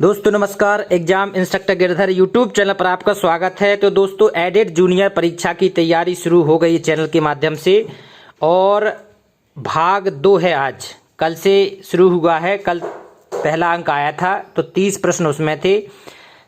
दोस्तों नमस्कार। Exam instructor Girdhar YouTube channel पर आपका स्वागत है। तो दोस्तों एडेड जूनियर परीक्षा की तैयारी शुरू हो गई चैनल के माध्यम से और भाग 2 है। आज कल से शुरू हुआ है। कल पहला अंक आया था तो 30 प्रश्न उसमें थे।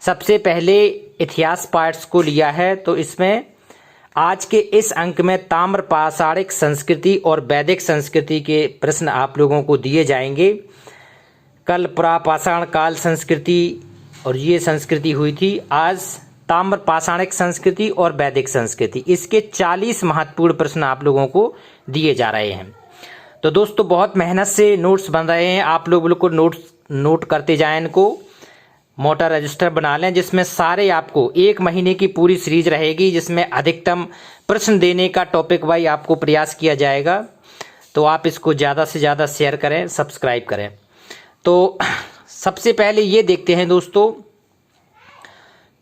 सबसे पहले इतिहास पार्ट्स को लिया है तो इसमें आज के इस अंक में ताम्र पाषाणिक संस्कृति और वैदिक संस्कृति के प्रश्न आप लोगों को दिए जाएंगे। कल पुरापाषाण काल संस्कृति और ये संस्कृति हुई थी। आज ताम्र पाषाणिक संस्कृति और वैदिक संस्कृति, इसके 40 महत्वपूर्ण प्रश्न आप लोगों को दिए जा रहे हैं। तो दोस्तों बहुत मेहनत से नोट्स बन रहे हैं। आप लोग को नोट करते जाएं, इनको मोटा रजिस्टर बना लें जिसमें सारे आपको 1 महीने की पूरी सीरीज रहेगी, जिसमें अधिकतम प्रश्न देने का टॉपिक वाइज आपको प्रयास किया जाएगा। तो आप इसको ज़्यादा से ज़्यादा शेयर करें, सब्सक्राइब करें। तो सबसे पहले ये देखते हैं दोस्तों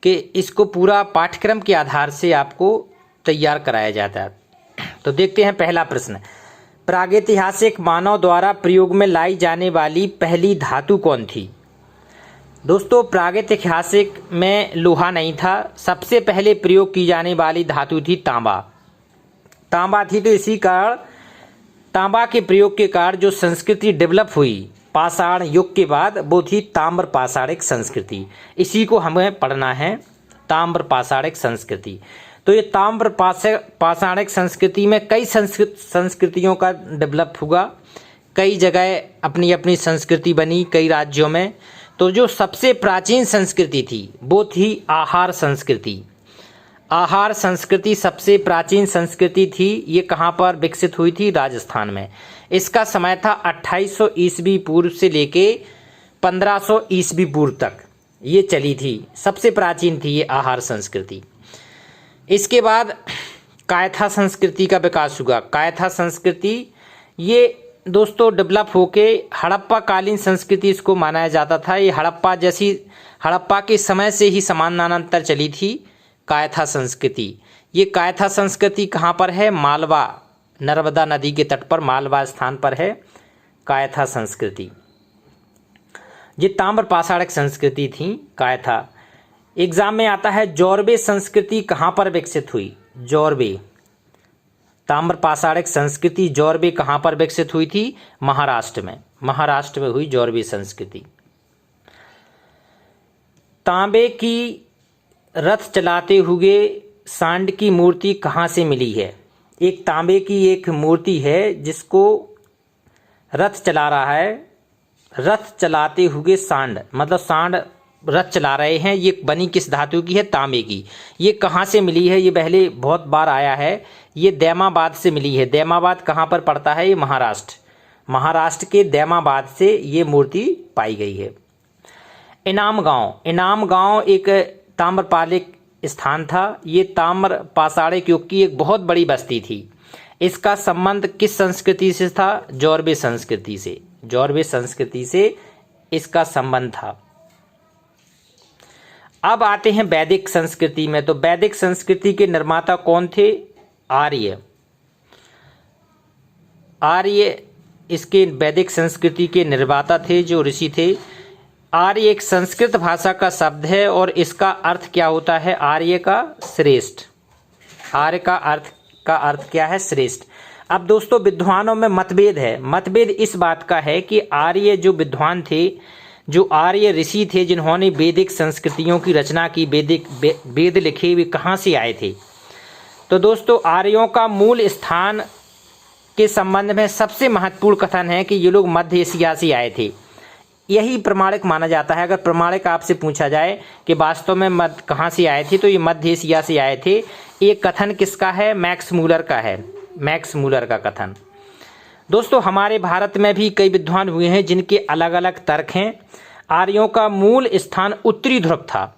कि इसको पूरा पाठ्यक्रम के आधार से आपको तैयार कराया जाता है। तो देखते हैं पहला प्रश्न, प्रागैतिहासिक मानव द्वारा प्रयोग में लाई जाने वाली पहली धातु कौन थी? दोस्तों प्रागैतिहासिक में लोहा नहीं था। सबसे पहले प्रयोग की जाने वाली धातु थी तांबा थी। तो इसी कारण तांबा के प्रयोग के कारण जो संस्कृति डेवलप हुई पाषाण युग के बाद, वो थी ताम्र पाषाणिक संस्कृति। इसी को हमें पढ़ना है, ताम्र पाषाणिक संस्कृति। तो ये ताम्र पाषाणिक संस्कृति में कई संस्कृतियों का डेवलप हुआ। कई जगह अपनी अपनी संस्कृति बनी, कई राज्यों में। तो जो सबसे प्राचीन संस्कृति थी वो थी आहार संस्कृति। आहार संस्कृति सबसे प्राचीन संस्कृति थी। ये कहाँ पर विकसित हुई थी? राजस्थान में। इसका समय था 2800 ईस्वी पूर्व से लेके 1500 ईस्वी पूर्व तक ये चली थी। सबसे प्राचीन थी ये आहार संस्कृति। इसके बाद कायथा संस्कृति का विकास हुआ। कायथा संस्कृति ये दोस्तों डेवलप होके हड़प्पा कालीन संस्कृति इसको माना जाता था। ये हड़प्पा के समय से ही समानांतर चली थी कायथा संस्कृति। ये कायथा संस्कृति कहाँ पर है? मालवा, नर्मदा नदी के तट पर मालवा स्थान पर है कायथा संस्कृति। ये ताम्र पाषाणिक संस्कृति थी कायथा। एग्जाम में आता है जौरवे संस्कृति कहाँ पर विकसित हुई? जौरवे, ताम्र पाषाणिक संस्कृति जौरवे कहाँ पर विकसित हुई थी? महाराष्ट्र में। महाराष्ट्र में हुई जौरवे संस्कृति। तांबे की रथ चलाते हुए सांड की मूर्ति कहाँ से मिली है? एक तांबे की एक मूर्ति है जिसको रथ चला रहा है। रथ चलाते हुए सांड, मतलब सांड रथ चला रहे हैं। ये बनी किस धातु की है? तांबे की। ये कहाँ से मिली है? ये पहले बहुत बार आया है। ये दैमाबाद से मिली है। दैमाबाद कहाँ पर पड़ता है? ये महाराष्ट्र के दैमाबाद से ये मूर्ति पाई गई है। इनाम गांव एक ताम्रपालिक स्थान था। ये ताम्र पाषाणिक युग की एक बहुत बड़ी बस्ती थी। इसका संबंध किस संस्कृति से था? जौरवे संस्कृति से। जौरवे संस्कृति से इसका संबंध था। अब आते हैं वैदिक संस्कृति में। तो वैदिक संस्कृति के निर्माता कौन थे? आर्य इसके वैदिक संस्कृति के निर्माता थे, जो ऋषि थे। आर्य एक संस्कृत भाषा का शब्द है और इसका अर्थ क्या होता है? आर्य का श्रेष्ठ। आर्य का अर्थ क्या है? श्रेष्ठ। अब दोस्तों विद्वानों में मतभेद है। मतभेद इस बात का है कि आर्य जो विद्वान थे, जो आर्य ऋषि थे जिन्होंने वैदिक संस्कृतियों की रचना की, वेद लिखे, वे कहाँ से आए थे? तो दोस्तों आर्यों का मूल स्थान के संबंध में सबसे महत्वपूर्ण कथन है कि ये लोग मध्य एशिया से आए थे। यही प्रमाणिक माना जाता है। अगर प्रमाणिक आपसे पूछा जाए कि वास्तव में कहाँ से आए थे, तो ये मध्य एशिया से आए थे। ये कथन किसका है? मैक्स मूलर का है। मैक्स मूलर का कथन। दोस्तों हमारे भारत में भी कई विद्वान हुए हैं जिनके अलग अलग तर्क हैं। आर्यों का मूल स्थान उत्तरी ध्रुव था।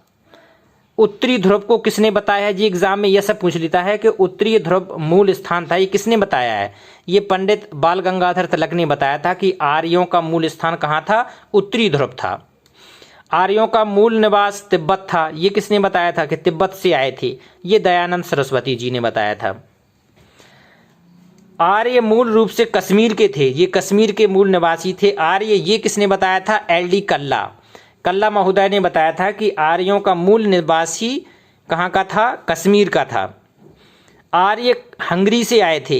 उत्तरी ध्रुव को किसने बताया है? जी एग्जाम में यह सब पूछ लेता है कि उत्तरी ध्रुव मूल स्थान था। ये किसने बताया है? ये पंडित बाल गंगाधर तिलक ने बताया था कि आर्यों का मूल स्थान कहाँ था? उत्तरी ध्रुव था। आर्यों का मूल निवास तिब्बत था। ये किसने बताया था कि तिब्बत से आए थे? ये दयानंद सरस्वती जी ने बताया था। आर्य मूल रूप से कश्मीर के थे। ये कश्मीर के मूल निवासी थे आर्य। ये किसने बताया था? एल डी कल्ला। कल्ला महोदय ने बताया था कि आर्यों का मूल निवासी कहाँ का था, कश्मीर का था। आर्य हंगरी से आए थे,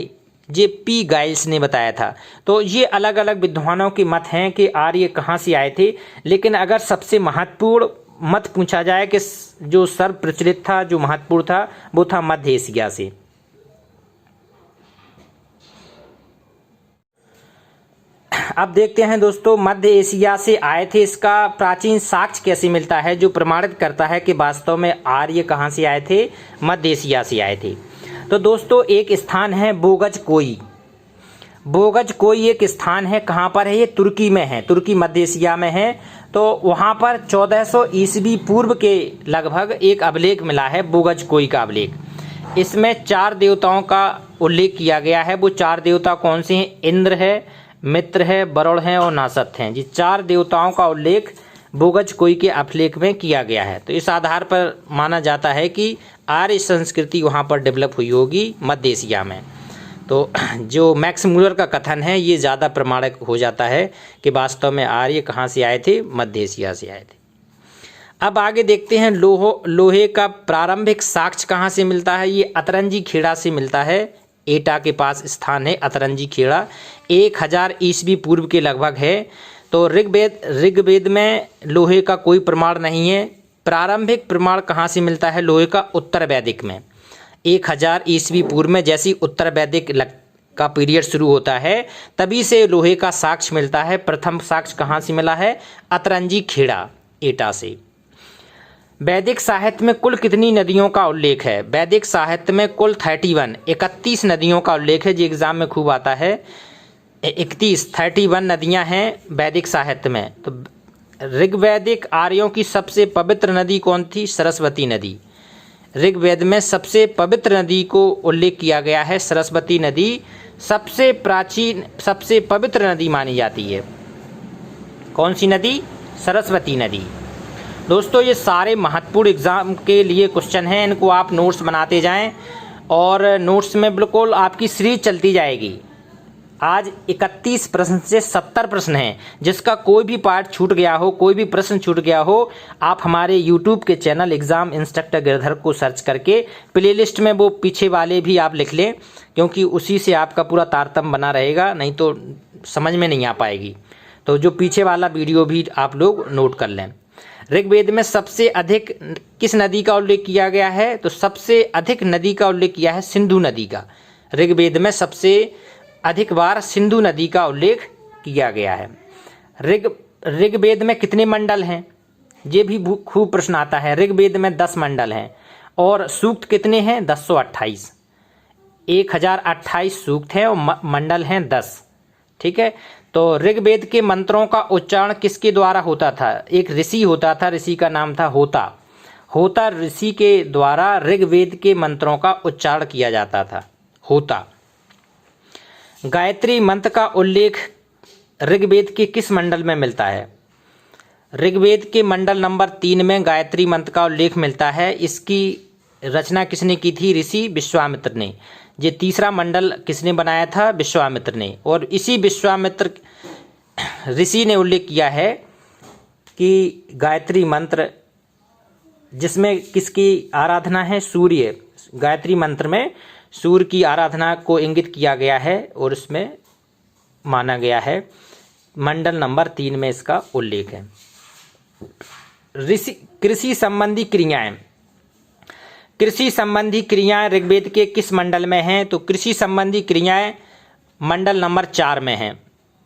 जे पी गाइल्स ने बताया था। तो ये अलग अलग विद्वानों के मत हैं कि आर्य कहाँ से आए थे, लेकिन अगर सबसे महत्वपूर्ण मत पूछा जाए कि जो सर्व प्रचलित था, जो महत्वपूर्ण था, वो था मध्य एशिया से। अब देखते हैं दोस्तों, मध्य एशिया से आए थे, इसका प्राचीन साक्ष्य कैसे मिलता है जो प्रमाणित करता है कि वास्तव में आर्य कहाँ से आए थे, मध्य एशिया से आए थे। तो दोस्तों एक स्थान है बोगज कोई। बोगज कोई एक स्थान है, कहाँ पर है, ये तुर्की में है, तुर्की मध्य एशिया में है। तो वहाँ पर 1400 ईस्वी पूर्व के लगभग एक अभिलेख मिला है, बोगज कोई का अभिलेख। इसमें 4 देवताओं का उल्लेख किया गया है। वो 4 देवता कौन से हैं, इंद्र है, मित्र है, वरुण है और नासत हैं। ये 4 देवताओं का उल्लेख बोगज कोई के अभिलेख में किया गया है। तो इस आधार पर माना जाता है कि आर्य संस्कृति वहाँ पर डेवलप हुई होगी मध्य एशिया में। तो जो मैक्स मूलर का कथन है ये ज़्यादा प्रमाणिक हो जाता है कि वास्तव में आर्य कहाँ से आए थे, मध्य एशिया से आए थे। अब आगे देखते हैं लोहे का प्रारंभिक साक्ष्य कहाँ से मिलता है। ये अतरंजी खेड़ा से मिलता है, एटा के पास स्थान है अतरंजी खेड़ा, 1000 ईस्वी पूर्व के लगभग है। तो ऋग्वेद में लोहे का कोई प्रमाण नहीं है। प्रारंभिक प्रमाण कहाँ से मिलता है लोहे का, उत्तर वैदिक में 1000 ईस्वी पूर्व में। जैसी उत्तर वैदिक का पीरियड शुरू होता है तभी से लोहे का साक्ष्य मिलता है। प्रथम साक्ष्य कहाँ से मिला है, अतरंजी खेड़ा, एटा से। वैदिक साहित्य में कुल कितनी नदियों का उल्लेख है। वैदिक साहित्य में कुल 31 नदियों का उल्लेख है, जो एग्जाम में खूब आता है। 31 नदियां हैं वैदिक साहित्य में। तो ऋग्वैदिक आर्यों की सबसे पवित्र नदी कौन थी, सरस्वती नदी। ऋग्वेद में सबसे पवित्र नदी को उल्लेख किया गया है, सरस्वती नदी सबसे प्राचीन, सबसे पवित्र नदी मानी जाती है। कौन सी नदी, सरस्वती नदी। दोस्तों ये सारे महत्वपूर्ण एग्जाम के लिए क्वेश्चन हैं, इनको आप नोट्स बनाते जाएं और नोट्स में बिल्कुल आपकी सीरीज चलती जाएगी। आज 31 प्रश्न से 70 प्रश्न हैं। जिसका कोई भी पार्ट छूट गया हो, कोई भी प्रश्न छूट गया हो, आप हमारे YouTube के चैनल एग्जाम इंस्ट्रक्टर गिरधर को सर्च करके प्लेलिस्ट में वो पीछे वाले भी आप लिख लें, क्योंकि उसी से आपका पूरा तारतम्य बना रहेगा, नहीं तो समझ में नहीं आ पाएगी। तो जो पीछे वाला वीडियो भी आप लोग नोट कर लें। ऋग्वेद में सबसे अधिक किस नदी का उल्लेख किया गया है, तो सबसे अधिक नदी का उल्लेख किया है सिंधु नदी का। ऋग्वेद में सबसे अधिक बार सिंधु नदी का उल्लेख किया गया है। ऋग्वेद में कितने मंडल हैं, ये भी खूब प्रश्न आता है। ऋग्वेद में 10 मंडल हैं और सूक्त कितने हैं, 1028। 1028 सूक्त हैं और मंडल हैं 10। ठीक है। तो ऋग्वेद के मंत्रों का उच्चारण किसके द्वारा होता था, एक ऋषि होता था, ऋषि का नाम था होता। होता ऋषि के द्वारा ऋग्वेद के मंत्रों का उच्चारण किया जाता था, होता। गायत्री मंत्र का उल्लेख ऋग्वेद के किस मंडल में मिलता है। ऋग्वेद के मंडल नंबर 3 में गायत्री मंत्र का उल्लेख मिलता है। इसकी रचना किसने की थी, ऋषि विश्वामित्र ने। ये तीसरा मंडल किसने बनाया था, विश्वामित्र ने। और इसी विश्वामित्र ऋषि ने उल्लेख किया है कि गायत्री मंत्र, जिसमें किसकी आराधना है, सूर्य। गायत्री मंत्र में सूर्य की आराधना को इंगित किया गया है और इसमें माना गया है। मंडल नंबर 3 में इसका उल्लेख है। कृषि संबंधी क्रियाएं, कृषि संबंधी क्रियाएं ऋग्वेद के किस मंडल में हैं, तो कृषि संबंधी क्रियाएं मंडल नंबर 4 में हैं।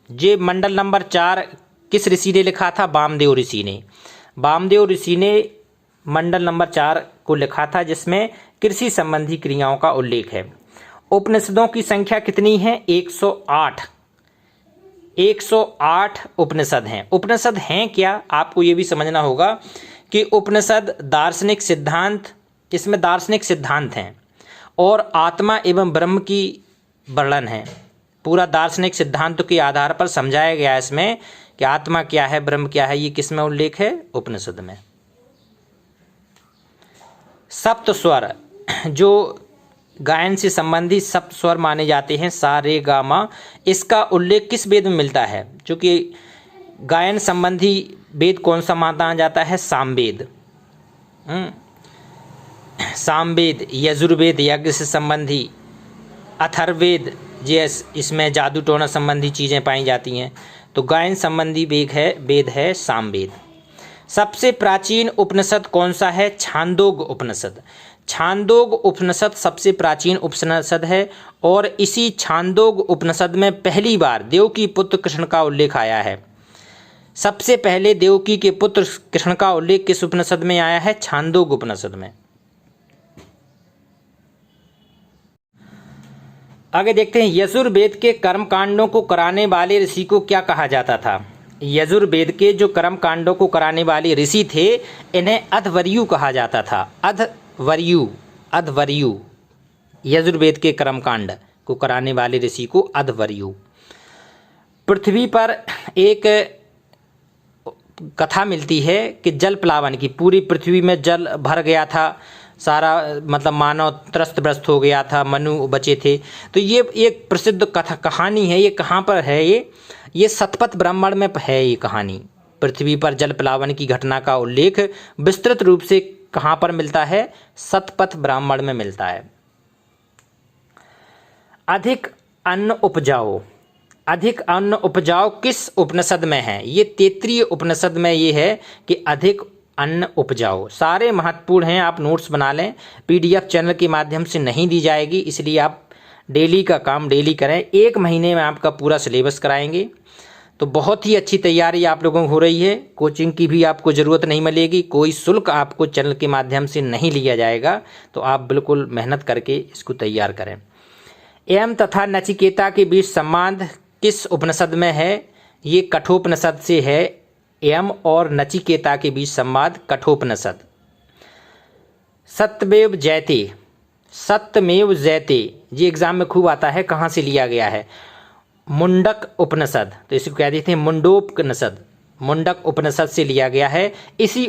ये मंडल नंबर 4 किस ऋषि ने लिखा था, वामदेव ऋषि ने। वामदेव ऋषि ने मंडल नंबर 4 को लिखा था, जिसमें कृषि संबंधी क्रियाओं का उल्लेख है। उपनिषदों की संख्या कितनी है, 108। 108 उपनिषद हैं। उपनिषद हैं क्या, आपको ये भी समझना होगा कि उपनिषद दार्शनिक सिद्धांत, इसमें दार्शनिक सिद्धांत हैं और आत्मा एवं ब्रह्म की वर्णन है। पूरा दार्शनिक सिद्धांत के आधार पर समझाया गया है इसमें कि आत्मा क्या है, ब्रह्म क्या है। ये किस में उल्लेख है, उपनिषद में। सप्त स्वर, जो गायन से संबंधित सप्त स्वर माने जाते हैं, सा रे गा मा, इसका उल्लेख किस वेद में मिलता है। चूँकि गायन संबंधी वेद कौन सा माना जाता है? सामवेद। सामवेद, यजुर्वेद यज्ञ से संबंधी, अथर्ववेद इसमें जादू टोना संबंधी चीज़ें पाई जाती हैं। तो गायन संबंधी वेद है सामवेद। सबसे प्राचीन उपनिषद कौन सा है? छांदोग उपनिषद। छांदोग उपनिषद सबसे प्राचीन उपनिषद है और इसी छांदोग उपनिषद में पहली बार देवकी पुत्र कृष्ण का उल्लेख आया है। सबसे पहले देवकी के पुत्र कृष्ण का उल्लेख किस उपनिषद में आया है? छांदोग उपनिषद में। आगे देखते हैं, यजुर्वेद के कर्मकांडों को कराने वाले ऋषि को क्या कहा जाता था? यजुर्वेद के जो कर्म कांडों को कराने वाले ऋषि थे इन्हें अध्वर्यु कहा जाता था। अध्वर्यु यजुर्वेद के कर्मकांड को कराने वाले ऋषि को अध्वर्यु। पृथ्वी पर एक कथा मिलती है कि जल प्लावन की, पूरी पृथ्वी में जल भर गया था, सारा मतलब मानव त्रस्त हो गया था, मनु बचे थे। तो ये एक प्रसिद्ध कहानी है। ये कहाँ पर है? ये शतपथ ब्राह्मण में है ये कहानी। पृथ्वी पर जल प्लावन की घटना का उल्लेख विस्तृत रूप से कहाँ पर मिलता है? शतपथ ब्राह्मण में मिलता है। अधिक अन्न उपजाओ किस उपनिषद में है? ये तैत्तिरीय उपनिषद में ये है कि अधिक अन्न उपजाओ। सारे महत्वपूर्ण हैं, आप नोट्स बना लें। पीडीएफ चैनल के माध्यम से नहीं दी जाएगी, इसलिए आप डेली का काम डेली करें। 1 महीने में आपका पूरा सिलेबस कराएंगे। तो बहुत ही अच्छी तैयारी आप लोगों को हो रही है। कोचिंग की भी आपको ज़रूरत नहीं मिलेगी, कोई शुल्क आपको चैनल के माध्यम से नहीं लिया जाएगा। तो आप बिल्कुल मेहनत करके इसको तैयार करें। यम तथा नचिकेता के बीच संवाद किस उपनिषद में है? ये कठोपनिषद से है। यम और नचिकेता के बीच संवाद कठोपनिषद। सत्यमेव जयते ये एग्जाम में खूब आता है। कहाँ से लिया गया है? मुंडक उपनिषद। तो इसको कह देते हैं मुंडोपनिषद। मुंडक उपनिषद से लिया गया है। इसी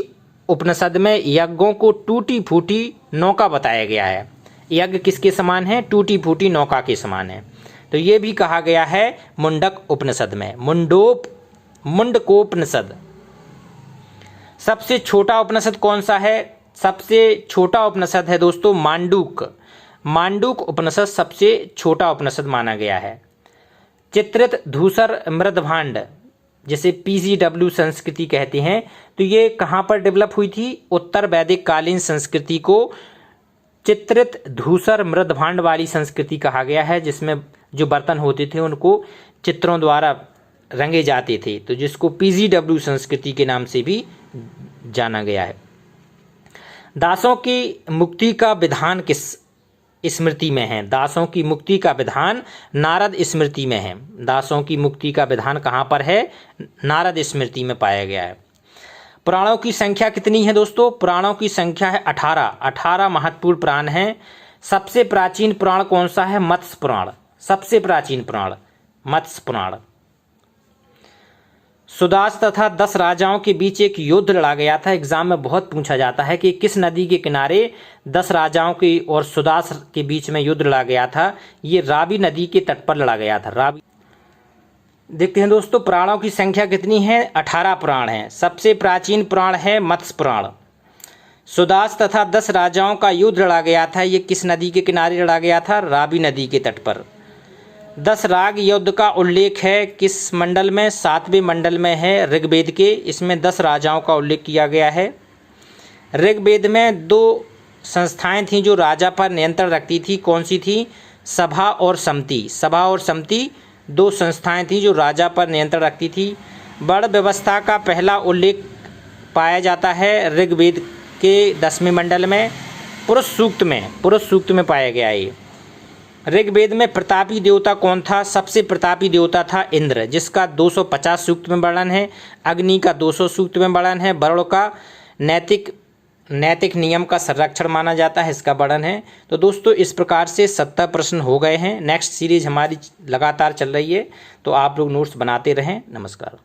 उपनिषद में यज्ञों को टूटी फूटी नौका बताया गया है। यज्ञ किसके समान है? टूटी फूटी नौका के समान है। तो ये भी कहा गया है मुंडक उपनिषद में, मुंडकोपनिषद। सबसे छोटा उपनिषद कौन सा है? सबसे छोटा उपनिषद है दोस्तों मांडूक उपनिषद सबसे छोटा उपनिषद माना गया है। चित्रित धूसर मृदभांड जिसे PGW संस्कृति कहते हैं, तो ये कहाँ पर डेवलप हुई थी? उत्तर वैदिक कालीन संस्कृति को चित्रित धूसर मृदभांड वाली संस्कृति कहा गया है, जिसमें जो बर्तन होते थे उनको चित्रों द्वारा रंगे जाते थे, तो जिसको PGW संस्कृति के नाम से भी जाना गया है। दासों की मुक्ति का विधान किस स्मृति में है? दासों की मुक्ति का विधान नारद स्मृति में है। दासों की मुक्ति का विधान कहाँ पर है? नारद स्मृति में पाया गया है। पुराणों की संख्या कितनी है दोस्तों? पुराणों की संख्या है 18 महत्वपूर्ण पुराण हैं। सबसे प्राचीन पुराण कौन सा है? मत्स्य पुराण। सबसे प्राचीन पुराण मत्स्य पुराण। सुदास तथा 10 राजाओं के बीच एक युद्ध लड़ा गया था। एग्जाम में बहुत पूछा जाता है कि किस नदी के किनारे 10 राजाओं की और सुदास के बीच में युद्ध लड़ा गया था? ये रावी नदी के तट पर लड़ा गया था। रावी। देखते हैं दोस्तों पुराणों की संख्या कितनी है? 18 पुराण हैं। सबसे प्राचीन पुराण है मत्स्य पुराण। सुदास तथा 10 राजाओं का युद्ध लड़ा गया था। ये किस नदी के किनारे लड़ा गया था? रावी नदी के तट पर। 10 राग युद्ध का उल्लेख है किस मंडल में? 7वें मंडल में है ऋग्वेद के। इसमें 10 राजाओं का उल्लेख किया गया है। ऋग्वेद में 2 संस्थाएं थीं जो राजा पर नियंत्रण रखती थी। कौन सी थी? सभा और सम्मति। सभा और सम्मति 2 संस्थाएं थीं जो राजा पर नियंत्रण रखती थी। वर्ण व्यवस्था का पहला उल्लेख पाया जाता है ऋग्वेद के 10वें मंडल में पुरुष सूक्त में पाया गया है। ऋग्वेद में प्रतापी देवता कौन था? सबसे प्रतापी देवता था इंद्र, जिसका 250 सूक्त में वर्णन है। अग्नि का 200 सूक्त में वर्णन है। वरुण का नैतिक नियम का संरक्षण माना जाता है, इसका वर्णन है। तो दोस्तों इस प्रकार से 70 प्रश्न हो गए हैं। नेक्स्ट सीरीज हमारी लगातार चल रही है, तो आप लोग नोट्स बनाते रहें। नमस्कार।